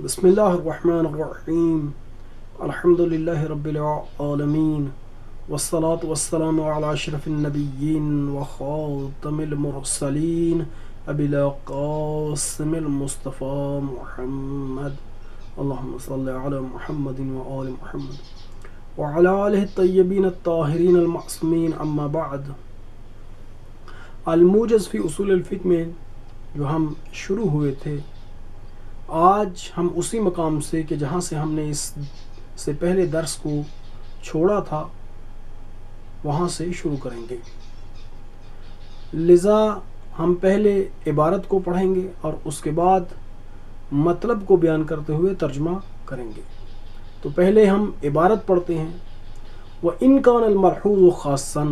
بسم اللہ الرحمن الرحیم الحمد للہ رب العالمین والصلاة والسلام علی اشرف النبیین وخاتم المرسلین ابی القاسم المصطفى محمد اللہم صل علی محمد وآل محمد وعلی آلہ الطیبین الطاہرین المعصومین اما بعد. الموجز فی اصول الفقہ میں جو ہم شروع ہوئے تھے، آج ہم اسی مقام سے کہ جہاں سے ہم نے اس سے پہلے درس کو چھوڑا تھا وہاں سے شروع کریں گے. لذا ہم پہلے عبارت کو پڑھیں گے اور اس کے بعد مطلب کو بیان کرتے ہوئے ترجمہ کریں گے. تو پہلے ہم عبارت پڑھتے ہیں. وَإِنْ كَانَ الْمَلْحُوظُ خَاصًا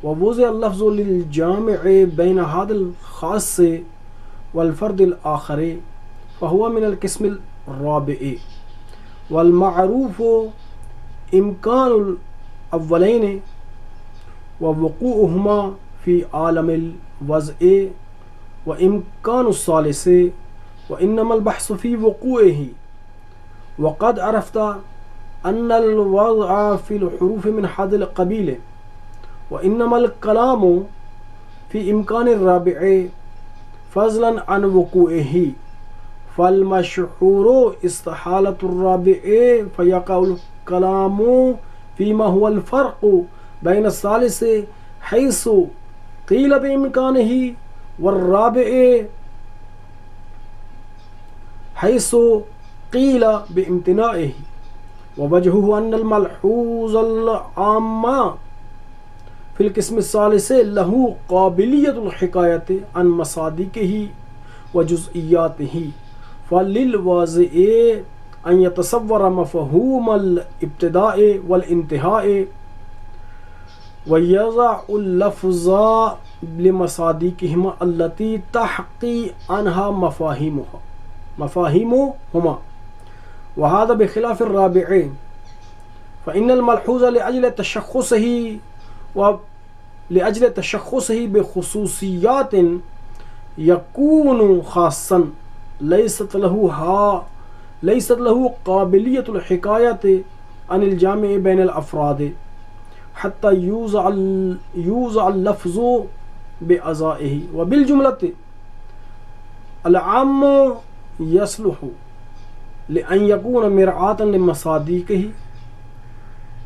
وَوُضِعَ اللَّفْظُ لِلْجَامِعِ بَيْنَ هَذَا الْخَاصِّ وَالْفَرْدِ الْآخَرِ فهو من القسم الرابع. والمعروف امکان الاولین ووقوعهما في عالم الوضع وامکان الثالث وانما البحث في وقوعه. وقد عرفت ان الوضع في الحروف من هذا القبيل وانما الكلام في امکان الرابع فضلا عن وقوعه. فالمشهور استحالة الرابع فيقع الكلام فيما هو الفرق بين الثالث حيث قيل بإمكانه والرابع حيث قيل بامتناعه. ووجهه أن الملحوظ العام في القسم الثالث له قابلية الحكاية عن مصادقه وجزئياته. فللواضع أن يتصور مفهوم الابتداء والانتهاء ويضع اللفظ لمصادقهما التي تحقي عنها مفاهيمهما. وهذا بخلاف الرابع فإن الملحوظ لأجل تشخصه بخصوصيات يكون خاصا ليست له قابلیت الحکایت عن الجامع بین الافراد حتى يوضع اللفظ بأزائه. وبالجملة العام يصلح لأن يكون مرآة لمصادقه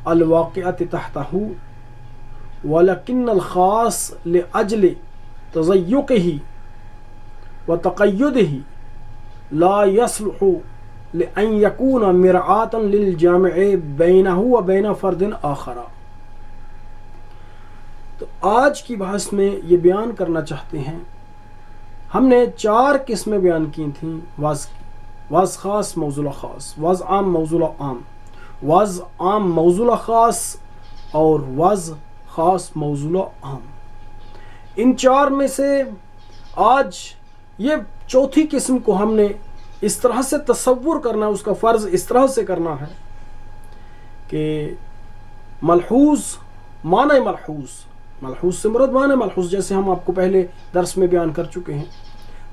الواقعة تحته، ولكن الخاص لأجل تضيقه وتقيده لا يصلح لأن يكون مرآة للجامع بينه وبين فرد آخر. تو آج کی بحث میں یہ بیان کرنا چاہتے ہیں، ہم نے 4 قسمیں بیان کی تھیں وضع کی: وضع خاص، موضوع خاص، وضع عام، موضوع عام، وضع عام موضوع خاص اور وضع خاص موضوع عام. ان 4 میں سے آج یہ چوتھی قسم کو ہم نے اس طرح سے تصور کرنا، اس کا فرض اس طرح سے کرنا ہے کہ ملحوظ معنی ملحوظ سے مراد معنی ملحوظ، جیسے ہم آپ کو پہلے درس میں بیان کر چکے ہیں،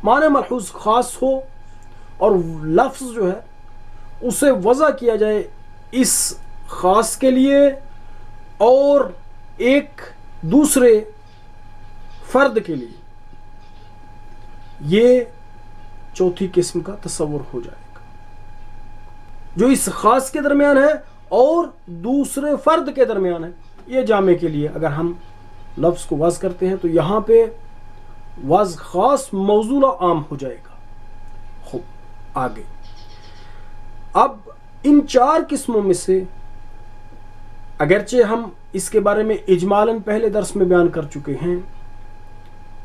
معنی ملحوظ خاص ہو اور لفظ جو ہے اسے وضع کیا جائے اس خاص کے لیے اور ایک دوسرے فرد کے لیے. یہ چوتھی قسم کا تصور ہو جائے گا جو اس خاص کے درمیان ہے اور دوسرے فرد کے درمیان ہے. یہ جامع کے لیے اگر ہم لفظ کو وضع کرتے ہیں تو یہاں پہ وضع خاص موضوع عام ہو جائے گا. خوب آگے، اب ان 4 قسموں میں سے اگرچہ ہم اس کے بارے میں اجمالاً پہلے درس میں بیان کر چکے ہیں،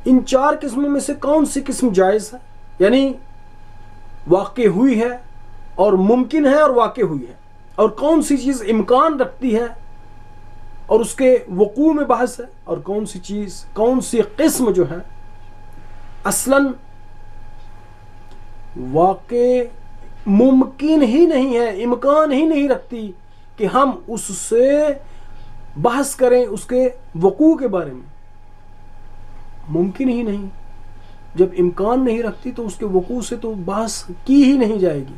ان 4 قسموں میں سے کون سی قسم جائز ہے، یعنی واقع ہوئی ہے اور ممکن ہے اور واقع ہوئی ہے، اور کون سی چیز امکان رکھتی ہے اور اس کے وقوع میں بحث ہے، اور کون سی قسم جو ہے اصلاً واقع ممکن ہی نہیں ہے، امکان ہی نہیں رکھتی کہ ہم اس سے بحث کریں، اس کے وقوع کے بارے میں ممکن ہی نہیں. جب امکان نہیں رکھتی تو اس کے وقوع سے تو بحث کی ہی نہیں جائے گی.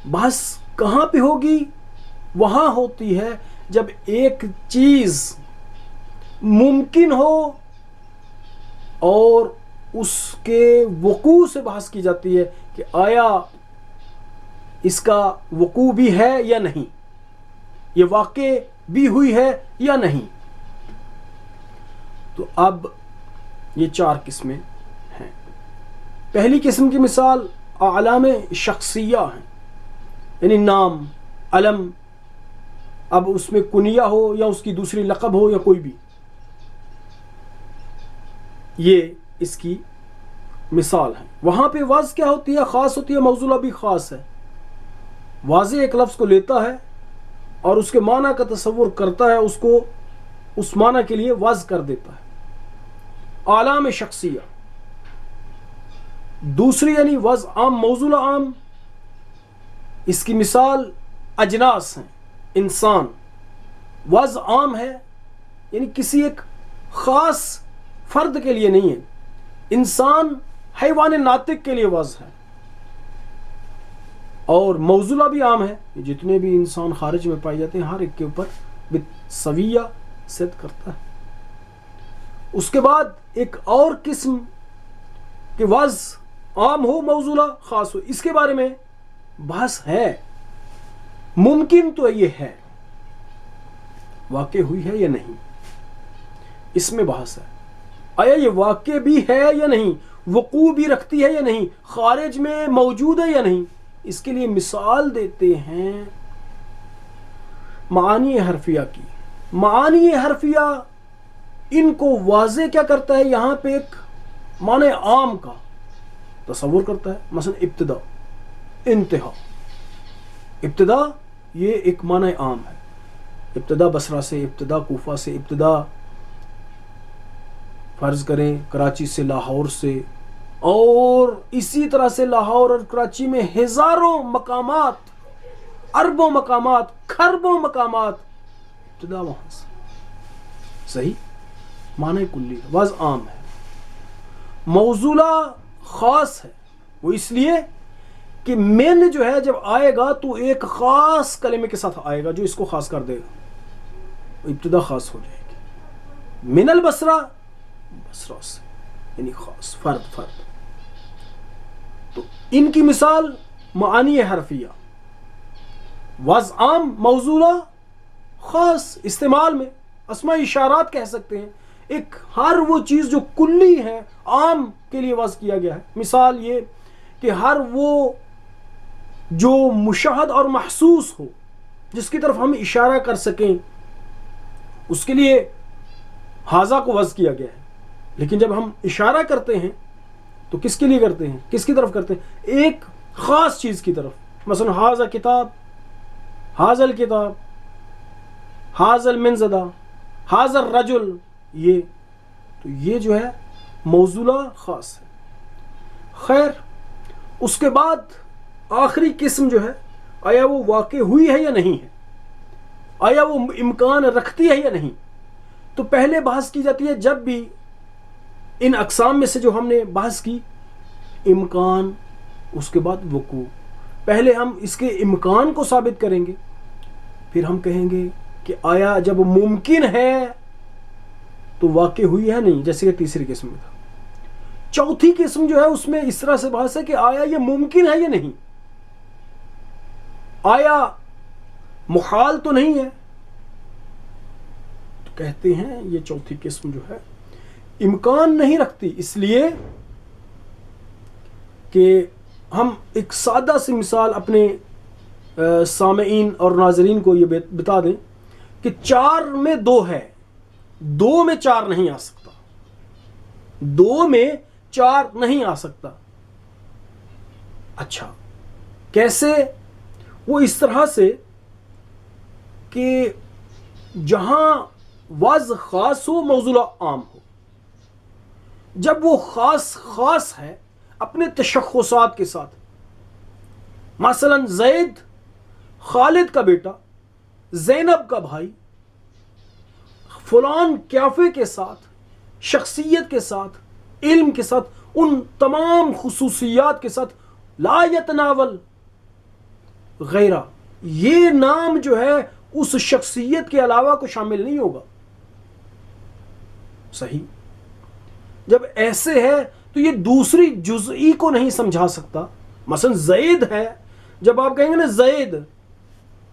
بحث کہاں پہ ہوگی؟ وہاں ہوتی ہے جب ایک چیز ممکن ہو اور اس کے وقوع سے بحث کی جاتی ہے کہ آیا اس کا وقوع بھی ہے یا نہیں، یہ واقع بھی ہوئی ہے یا نہیں۔ تو اب یہ 4 قسمیں ہیں۔ پہلی قسم کی مثال اعلام شخصیہ ہیں، یعنی نام، علم، اب اس میں کنیہ ہو یا اس کی دوسری لقب ہو یا کوئی بھی، یہ اس کی مثال ہے۔ وہاں پہ واضح کیا ہوتی ہے؟ خاص ہوتی ہے، موصولہ بھی خاص ہے۔ واضح ایک لفظ کو لیتا ہے اور اس کے معنی کا تصور کرتا ہے، اس کو اس معنی کے لیے واضح کر دیتا ہے، اعلام شخصیہ۔ دوسری یعنی وضع عام، موصولہ عام، اس کی مثال اجناس ہیں، انسان۔ وضع عام ہے یعنی کسی ایک خاص فرد کے لیے نہیں ہے، انسان حیوان ناطق کے لیے وضع ہے۔ اور موصولہ بھی عام ہے، جتنے بھی انسان خارج میں پائے جاتے ہیں ہر ایک کے اوپر بالسویہ صد کرتا ہے۔ اس کے بعد ایک اور قسم کہ وضع عام ہو، موصولہ خاص ہو، اس کے بارے میں بحث ہے۔ ممکن تو یہ ہے، واقع ہوئی ہے یا نہیں، اس میں بحث ہے۔ آیا یہ واقع بھی ہے یا نہیں، وقوع بھی رکھتی ہے یا نہیں، خارج میں موجود ہے یا نہیں۔ اس کے لیے مثال دیتے ہیں معانی حرفیہ کی۔ معانی حرفیہ ان کو واضح کیا کرتا ہے؟ یہاں پہ ایک معنی عام کا تصور کرتا ہے، مثلا ابتدا، انتہا۔ ابتدا یہ ایک معنی عام ہے، ابتدا بصرہ سے، ابتدا کوفہ سے، ابتدا فرض کریں کراچی سے، لاہور سے، اور اسی طرح سے لاہور اور کراچی میں ہزاروں مقامات، اربوں مقامات، کھربوں مقامات، ابتدا وہاں سے۔ صحیح، معنی کلی ہے، وضع عام ہے۔ موصولہ خاص ہے، وہ اس لیے کہ من جو ہے جب آئے گا تو ایک خاص کلمے کے ساتھ آئے گا جو اس کو خاص کر دے گا، ابتدا خاص ہو جائے گی۔ من البصرہ، بصرہ سے، یعنی خاص، فرد۔ تو ان کی مثال معانی حرفیہ، وضع عام، موصولہ خاص، استعمال میں اسماء اشارات کہہ سکتے ہیں، ایک ہر وہ چیز جو کلی ہے، عام کے لیے وضع کیا گیا ہے۔ مثال یہ کہ ہر وہ جو مشاہد اور محسوس ہو، جس کی طرف ہم اشارہ کر سکیں، اس کے لیے حاذا کو وضع کیا گیا ہے۔ لیکن جب ہم اشارہ کرتے ہیں تو کس کے لیے کرتے ہیں؟ کس کی طرف کرتے ہیں؟ ایک خاص چیز کی طرف، مثلا حاذا کتاب، حاذا الکتاب، حاذا المنضدہ، حاذا الرجل، یہ تو یہ جو ہے موصولہ خاص ہے۔ خیر، اس کے بعد آخری قسم جو ہے، آیا وہ واقع ہوئی ہے یا نہیں ہے، آیا وہ امکان رکھتی ہے یا نہیں۔ تو پہلے بحث کی جاتی ہے جب بھی ان اقسام میں سے جو ہم نے بحث کی، امکان، اس کے بعد وقوع۔ پہلے ہم اس کے امکان کو ثابت کریں گے، پھر ہم کہیں گے کہ آیا جب ممکن ہے تو واقع ہوئی ہے نہیں، جیسے کہ تیسری قسم میں تھا۔ چوتھی قسم جو ہے اس میں اس طرح سے بحث ہے کہ آیا یہ ممکن ہے یا نہیں، آیا محال تو نہیں ہے۔ تو کہتے ہیں یہ چوتھی قسم جو ہے امکان نہیں رکھتی، اس لیے کہ ہم ایک سادہ سی مثال اپنے سامعین اور ناظرین کو یہ بتا دیں کہ 4 میں 2 ہے، 2 میں 4 نہیں آ سکتا، 2 میں 4 نہیں آ سکتا۔ اچھا، کیسے؟ وہ اس طرح سے کہ جہاں وضع خاص ہو، موصولہ عام ہو۔ جب وہ خاص ہے اپنے تشخصات کے ساتھ، مثلا زید خالد کا بیٹا، زینب کا بھائی، فلان کیفے کے ساتھ، شخصیت کے ساتھ، علم کے ساتھ، ان تمام خصوصیات کے ساتھ، لا یتناول، غیرہ، یہ نام جو ہے اس شخصیت کے علاوہ کو شامل نہیں ہوگا. صحیح. جب ایسے ہے تو یہ دوسری جزئی کو نہیں سمجھا سکتا. مثلا زید ہے، جب آپ کہیں گے نا زید،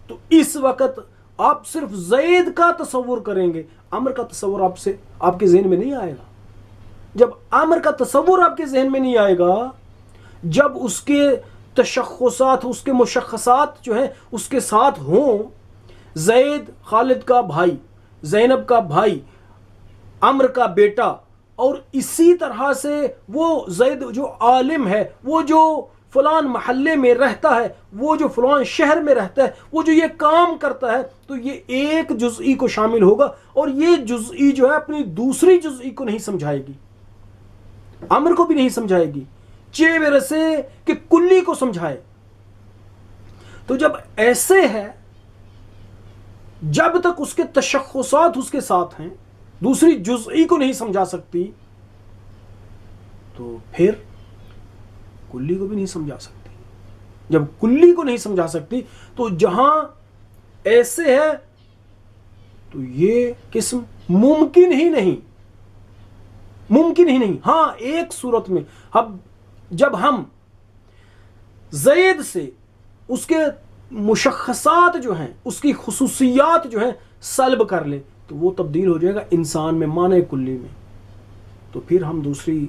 تو اس وقت آپ صرف زید کا تصور کریں گے، امر کا تصور آپ کے ذہن میں نہیں آئے گا. جب امر کا تصور آپ کے ذہن میں نہیں آئے گا، جب اس کے تشخصات، اس کے مشخصات جو ہیں اس کے ساتھ ہوں، زید خالد کا بھائی، زینب کا بھائی، عمر کا بیٹا، اور اسی طرح سے وہ زید جو عالم ہے، وہ جو فلان محلے میں رہتا ہے، وہ جو فلان شہر میں رہتا ہے، وہ جو یہ کام کرتا ہے، تو یہ ایک جزئی کو شامل ہوگا، اور یہ جزئی جو ہے اپنی دوسری جزئی کو نہیں سمجھائے گی، عمر کو بھی نہیں سمجھائے گی، چے برسے کہ کلی کو سمجھائے. تو جب ایسے ہے، جب تک اس کے تشخصات اس کے ساتھ ہیں، دوسری جزئی کو نہیں سمجھا سکتی، تو پھر کلی کو بھی نہیں سمجھا سکتی. جب کلی کو نہیں سمجھا سکتی تو جہاں ایسے ہے تو یہ قسم ممکن ہی نہیں. ہاں ایک صورت میں، جب ہم زید سے اس کے مشخصات جو ہیں، اس کی خصوصیات جو ہیں سلب کر لیں، تو وہ تبدیل ہو جائے گا انسان میں، معنی کلی میں. تو پھر ہم دوسری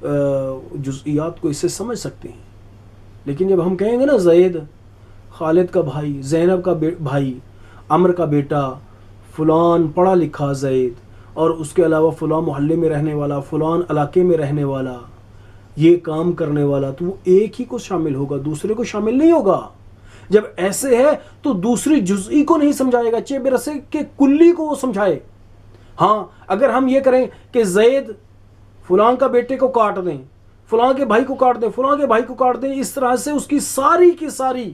جزئیات کو اس سے سمجھ سکتے ہیں. لیکن جب ہم کہیں گے نا زید خالد کا بھائی، زینب کا بھائی، عمر کا بیٹا، فلان پڑھا لکھا زید، اور اس کے علاوہ فلان محلے میں رہنے والا، فلان علاقے میں رہنے والا، یہ کام کرنے والا، تو وہ ایک ہی کو شامل ہوگا، دوسرے کو شامل نہیں ہوگا. جب ایسے ہے تو دوسری جزئی کو نہیں سمجھائے گا، چے برسے کہ کلی کو وہ سمجھائے. ہاں اگر ہم یہ کریں کہ زید فلان کا بیٹے کو کاٹ دیں، فلان کے بھائی کو کاٹ دیں، فلان کے بھائی کو کاٹ دیں، اس طرح سے اس کی ساری کی ساری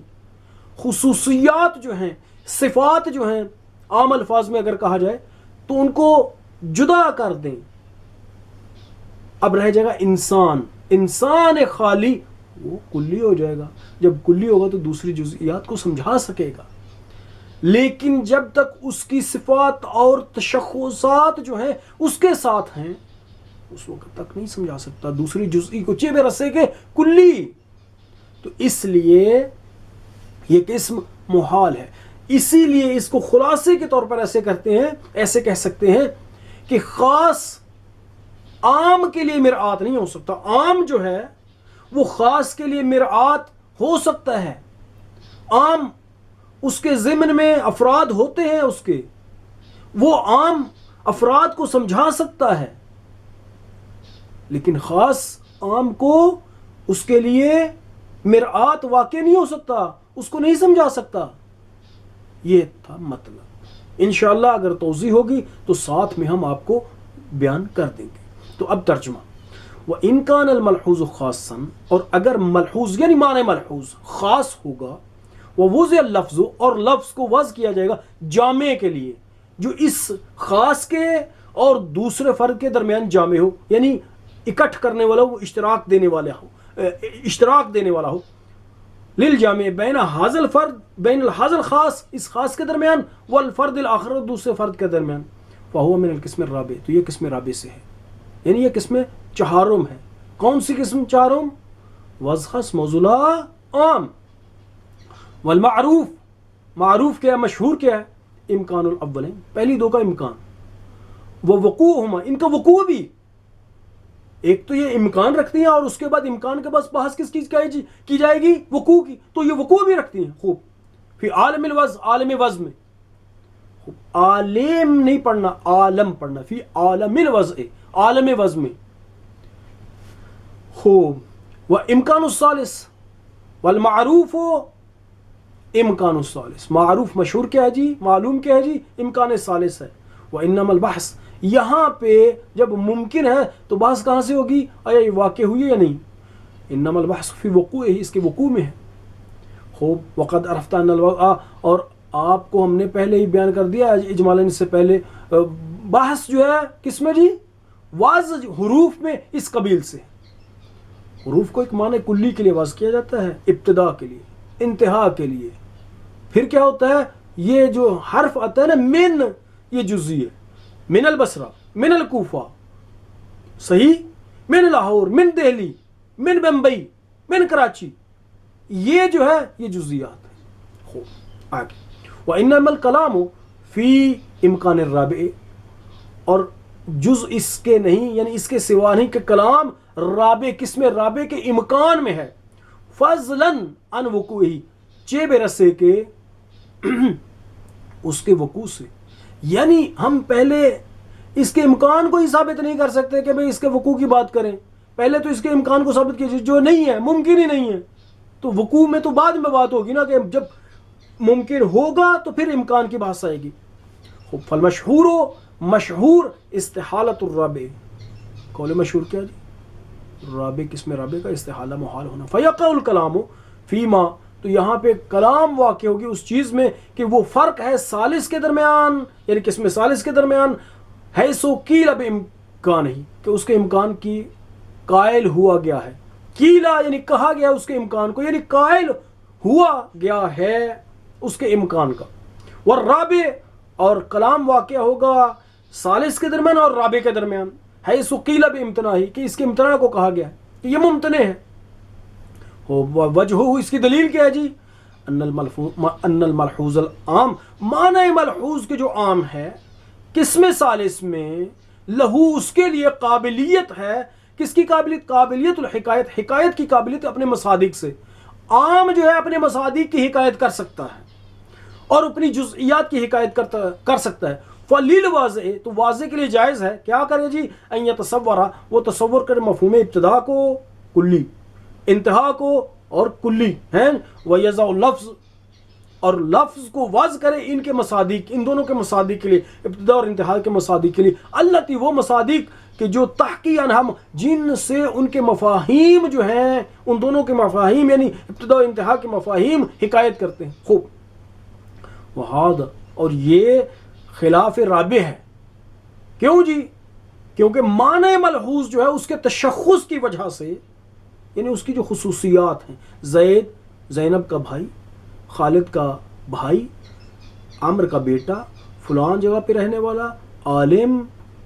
خصوصیات جو ہیں، صفات جو ہیں، عام الفاظ میں اگر کہا جائے تو ان کو جدا کر دیں، اب رہ جائے گا انسان خالی، وہ کلی ہو جائے گا. جب کلی ہوگا تو دوسری جزئیات کو سمجھا سکے گا. لیکن جب تک اس کی صفات اور تشخصات جو ہیں اس کے ساتھ ہیں، اس وقت تک نہیں سمجھا سکتا دوسری جزئی کو، چے برسے کے کلی. تو اس لیے یہ قسم محال ہے. اسی لیے اس کو خلاصے کے طور پر ایسے کہہ سکتے ہیں کہ خاص عام کے لیے مرآت نہیں ہو سکتا. عام جو ہے وہ خاص کے لیے مرآت ہو سکتا ہے. عام اس کے ضمن میں افراد ہوتے ہیں، اس کے وہ عام افراد کو سمجھا سکتا ہے، لیکن خاص عام کو اس کے لیے مرآت واقع نہیں ہو سکتا، اس کو نہیں سمجھا سکتا. یہ تھا مطلب. انشاءاللہ اگر توضیح ہوگی تو ساتھ میں ہم آپ کو بیان کر دیں گے. تو اب ترجمہ. وَإِن كَانَ الْمَلْحُوظُ خَاصًا، اور اگر ملحوظ یعنی معنی ملحوظ خاص ہوگا، وَوُضِعَ اللَّفْظُ، اور لفظ کو وضع کیا جائے گا جامع کے لیے، جو اس خاص کے اور دوسرے فرد کے درمیان جامع ہو، یعنی اکٹھ کرنے والا ہو، اشتراک دینے والا ہو. للجامع بین حاضل فرد، بین الحاضل خاص، اس خاص کے درمیان، والفرد الاخر، دوسرے فرد کے درمیان. فہو من القسم الرابع، تو یہ قسم رابع سے ہے، یعنی یہ قسم چہارم ہے. کون سی قسم چہارم؟ وضع خاص، موضوع عام. والمعروف، معروف کیا ہے، مشہور کیا ہے؟ امکان الاولین، پہلی دو کا امکان. ووقوعہما، ان کا وقوع بھی، ایک تو یہ امکان رکھتی ہیں، اور اس کے بعد امکان کے بعد بحث کس چیز کی جائے گی؟ وقوع کی. تو یہ وقوع بھی رکھتی ہیں. خوب. فی عالم الوضع، عالم وضع میں. عالم نہیں پڑھنا، عالم پڑھنا. فی عالم الوضع، عالم وضع میں. خوب. وامکان الثالث، والمعروف امکان الثالث، معروف مشہور کیا ہے جی، معلوم کیا ہے جی، امکان ثالث ہے. وانما البحث، یہاں پہ جب ممکن ہے تو بحث کہاں سے ہوگی؟ آیا یہ واقع ہوئی ہے یا نہیں؟ انما البحث فی وقوعہ، اس کے وقوع میں ہے. خوب. وقد عرفت ان الوقوع، اور آپ کو ہم نے پہلے ہی بیان کر دیا اجمالاً اس سے پہلے، بحث جو ہے کس میں جی؟ وضع حروف میں اس قبیل سے. حروف کو ایک معنی کلی کے لیے وضع کیا جاتا ہے، ابتدا کے لیے. انتہا کے لیے. پھر کیا ہوتا ہے؟ یہ جو حرف آتا ہے نا من، یہ جزئی ہے. من البصرہ، من الکوفہ، صحیح، من لاہور، من دہلی، من بمبئی، من کراچی، یہ جو ہے یہ جزیات ہیں. خوب آگے وَإِنَّمَا الْكَلَامُ فِي إِمْكَانِ الرَّابِعِ، اور جز اس کے نہیں، یعنی اس کے سوا نہیں کہ کلام رابع، قسم رابع کے امکان میں ہے. فضلاً عن وقوعہ، چہ برسے کے اس کے وقوع سے. یعنی ہم پہلے اس کے امکان کو ہی ثابت نہیں کر سکتے کہ بھئی اس کے وقوع کی بات کریں. پہلے تو اس کے امکان کو ثابت کیجیے جو نہیں ہے، ممکن ہی نہیں ہے. تو وقوع میں تو بعد میں بات ہوگی نا، کہ جب ممکن ہوگا تو پھر امکان کی بات آئے گی. فالمشہور، مشہور استحالۃ الرابع، قول مشہور کیا جی؟ رابع، قسم رابع کا استحالہ، محال ہونا. فیقع الکلام فیما، تو یہاں پہ کلام واقع ہوگی اس چیز میں کہ وہ فرق ہے ثالث کے درمیان، یعنی قسم ثالث کے درمیان، ہے سو قیل بامکان ہی، کہ اس کے امکان کی قائل ہوا گیا ہے. قیلا یعنی کہا گیا اس کے امکان کو، یعنی قائل ہوا گیا ہے اس کے امکان کا. والرابع، اور کلام واقع ہوگا ثالث کے درمیان اور رابع کے درمیان، ہے سو قیل بامتناع ہی، کہ اس کے امتناع کو کہا گیا ہے کہ یہ ممتنع ہے. وجہ، اس کی دلیل کیا ہے جی؟ ان الملحوظ العام، معنی ملحوظ کے جو عام ہے قسم ثالث میں، لہو اس کے لیے قابلیت ہے. کس کی قابلیت؟ قابلیت الحکایت، حکایت کی قابلیت اپنے مصادیق سے. عام جو ہے اپنے مصادیق کی حکایت کر سکتا ہے اور اپنی جزئیات کی حکایت کر سکتا ہے. فلیل واضح، تو واضح کے لیے جائز ہے کیا کرے جی؟ ان یتصورہ، وہ تصور کرے مفہوم ابتدا کو کلی، انتہا کو اور کلی ہیں. ویضع لفظ، اور لفظ کو وضع کرے ان کے مصادیق، ان دونوں کے مصادیق کے لیے، ابتدا اور انتہا کے مصادیق کے لیے. التی، وہ مصادیق کہ جو تحقی عنہم، جن سے ان کے مفاہیم جو ہیں، ان دونوں کے مفاہیم یعنی ابتدا و انتہا کے مفاہیم حکایت کرتے ہیں. خوب. وہاد، اور یہ خلاف رابع ہے. کیوں جی؟ کیونکہ معنی ملحوظ جو ہے اس کے تشخص کی وجہ سے، یعنی اس کی جو خصوصیات ہیں، زید زینب کا بھائی، خالد کا بھائی، عمر کا بیٹا، فلان جگہ پہ رہنے والا، عالم،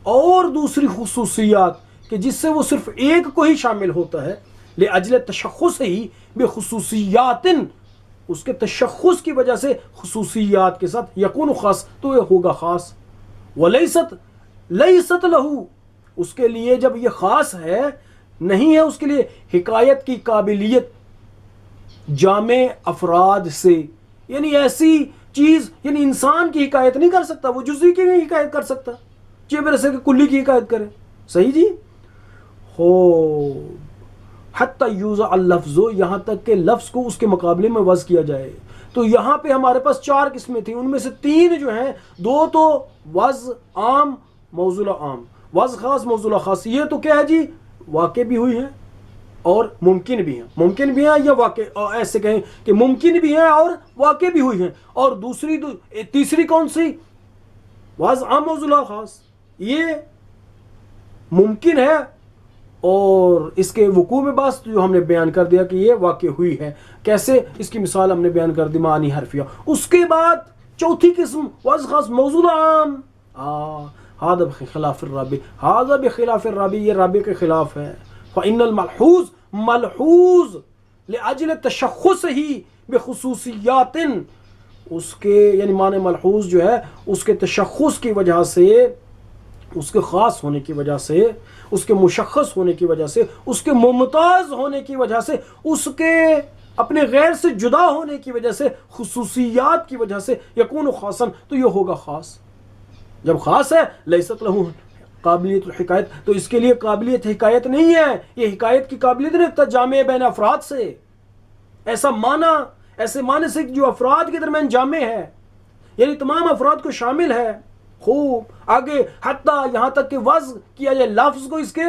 اور دوسری خصوصیات کہ جس سے وہ صرف ایک کو ہی شامل ہوتا ہے. لأجل تشخص ہی بخصوصیات، اس کے تشخص کی وجہ سے خصوصیات کے ساتھ، یکون خاص، تو یہ ہوگا خاص. ولیست، لیست لہو، اس کے لیے جب یہ خاص ہے، نہیں ہے اس کے لیے حکایت کی قابلیت جامع افراد سے، یعنی ایسی چیز، یعنی انسان کی حکایت نہیں کر سکتا، وہ جزئی کی نہیں حکایت کر سکتا، چہ برسے کہ کلی کی حکایت کرے. صحیح جی؟ ہو حتی یوضع اللفظ، یہاں تک کہ لفظ کو اس کے مقابلے میں وضع کیا جائے. تو یہاں پہ ہمارے پاس 4 قسمیں تھیں، ان میں سے 3 جو ہیں، 2 تو وضع عام موضوع عام، وضع خاص موضوع خاص. یہ تو کیا ہے جی؟ واقع بھی ہوئی ہیں اور ممکن بھی ہیں، ممکن بھی ہیں یا واقع، ایسے کہیں کہ ممکن بھی ہیں اور واقع بھی ہوئی ہیں. اور تیسری کون سی؟ وضع عام موضوع خاص. یہ ممکن ہے اور اس کے وقوع میں بس جو ہم نے بیان کر دیا کہ یہ واقع ہوئی ہے. کیسے؟ اس کی مثال ہم نے بیان کر دی، معنی حرفیہ. اس کے بعد چوتھی قسم وضع خاص موضوع عام. هذا بخلاف الرابع، هذا بخلاف الرابع، یہ رابع کے خلاف ہے. فإن الملحوظ، ملحوظ لأجل تشخصه بخصوصیات، اس کے یعنی معنی ملحوظ جو ہے اس کے تشخص کی وجہ سے، اس کے خاص ہونے کی وجہ سے، اس کے مشخص ہونے کی وجہ سے، اس کے ممتاز ہونے کی وجہ سے، اس کے اپنے غیر سے جدا ہونے کی وجہ سے، خصوصیات کی وجہ سے، یکون خاصا، تو یہ ہوگا خاص. جب خاص ہے، لیست لہو قابلیت الحکایت، تو اس کے لیے قابلیت حکایت نہیں ہے. یہ حکایت کی قابلیت نہیں رکھتا جامع بین افراد سے، ایسا معنی، ایسے معنی سے جو افراد کے درمیان جامع ہے، یعنی تمام افراد کو شامل ہے. خوب آگے، حتیٰ یہاں تک کہ وضع کیا جائے لفظ کو اس کے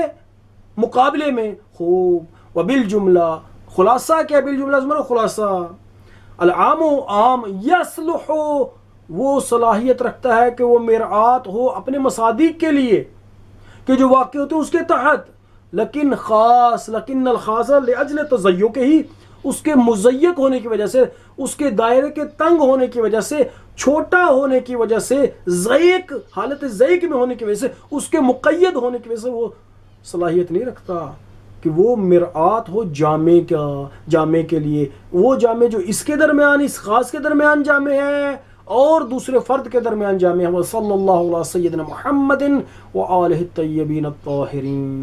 مقابلے میں. خوب. وبالجملہ، خلاصہ کیا؟ بالجملہ زمانہ خلاصہ. العام و عام یصلح، وہ صلاحیت رکھتا ہے کہ وہ مرآت ہو اپنے مصادیق کے لیے کہ جو واقع ہوتے ہیں اس کے تحت. لیکن خاص، لیکن الخاص لأجل تزیق ہی اس کے مضیق ہونے کی وجہ سے، اس کے دائرے کے تنگ ہونے کی وجہ سے، چھوٹا ہونے کی وجہ سے، ضیق حالت ضیق میں ہونے کی وجہ سے، اس کے مقید ہونے کی وجہ سے وہ صلاحیت نہیں رکھتا کہ وہ مرآت ہو جامع کے لیے، وہ جامع جو اس کے درمیان، اس خاص کے درمیان جامع ہے اور دوسرے فرد کے درمیان جامع ہے۔ وصلی اللہ علیہ سیدنا محمد وآلہ الطیبین الطاہرین۔